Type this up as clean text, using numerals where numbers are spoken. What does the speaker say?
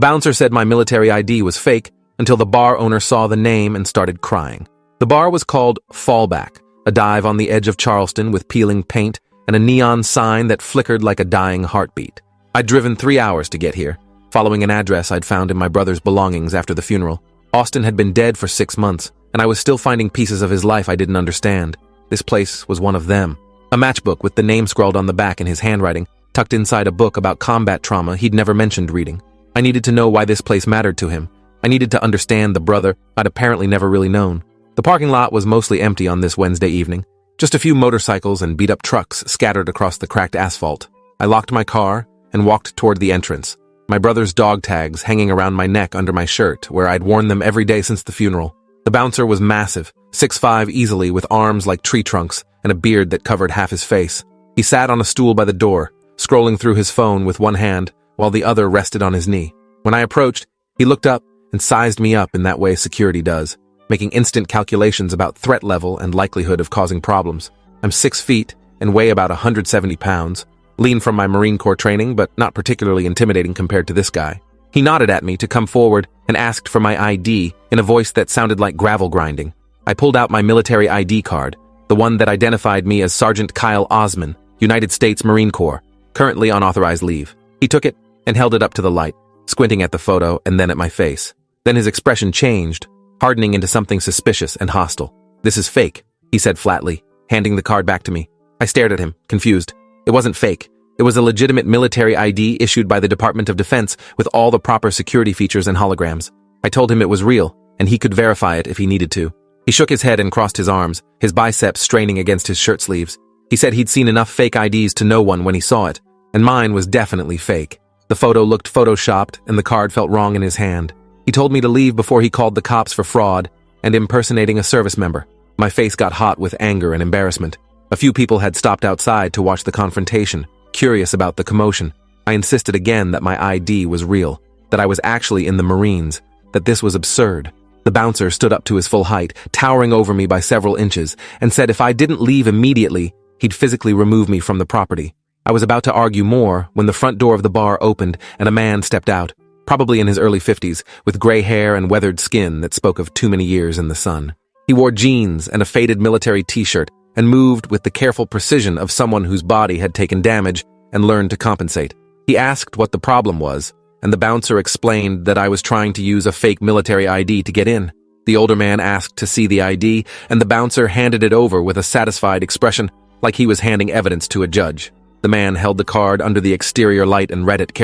bouncer said my military ID was fake until the bar owner saw the name and started crying. The bar was called Fallback, a dive on the edge of Charleston with peeling paint and a neon sign that flickered like a dying heartbeat. I'd driven 3 hours to get here, following an address I'd found in my brother's belongings after the funeral. Austin had been dead for 6 months, and I was still finding pieces of his life I didn't understand. This place was one of them. A matchbook with the name scrawled on the back in his handwriting, tucked inside a book about combat trauma he'd never mentioned reading. I needed to know why this place mattered to him. I needed to understand the brother I'd apparently never really known. The parking lot was mostly empty on this Wednesday evening. Just a few motorcycles and beat-up trucks scattered across the cracked asphalt. I locked my car and walked toward the entrance, my brother's dog tags hanging around my neck under my shirt, where I'd worn them every day since the funeral. The bouncer was massive, 6'5" easily, with arms like tree trunks and a beard that covered half his face. He sat on a stool by the door, scrolling through his phone with one hand while the other rested on his knee. When I approached, he looked up and sized me up in that way security does, making instant calculations about threat level and likelihood of causing problems. I'm 6 feet and weigh about 170 pounds, lean from my Marine Corps training, but not particularly intimidating compared to this guy. He nodded at me to come forward and asked for my ID in a voice that sounded like gravel grinding. I pulled out my military ID card, the one that identified me as Sergeant Kyle Osman, United States Marine Corps, currently on authorized leave. He took it and held it up to the light, squinting at the photo and then at my face. Then his expression changed, hardening into something suspicious and hostile. "This is fake," he said flatly, handing the card back to me. I stared at him, confused. It wasn't fake. It was a legitimate military ID issued by the Department of Defense with all the proper security features and holograms. I told him it was real, and he could verify it if he needed to. He shook his head and crossed his arms, his biceps straining against his shirt sleeves. He said he'd seen enough fake IDs to know one when he saw it, and mine was definitely fake. The photo looked photoshopped, and the card felt wrong in his hand. He told me to leave before he called the cops for fraud and impersonating a service member. My face got hot with anger and embarrassment. A few people had stopped outside to watch the confrontation, curious about the commotion. I insisted again that my ID was real, that I was actually in the Marines, that this was absurd. The bouncer stood up to his full height, towering over me by several inches, and said if I didn't leave immediately, he'd physically remove me from the property. I was about to argue more when the front door of the bar opened and a man stepped out, probably in his early 50s, with gray hair and weathered skin that spoke of too many years in the sun. He wore jeans and a faded military t-shirt and moved with the careful precision of someone whose body had taken damage and learned to compensate. He asked what the problem was, and the bouncer explained that I was trying to use a fake military ID to get in. The older man asked to see the ID, and the bouncer handed it over with a satisfied expression, like he was handing evidence to a judge. The man held the card under the exterior light and read it carefully.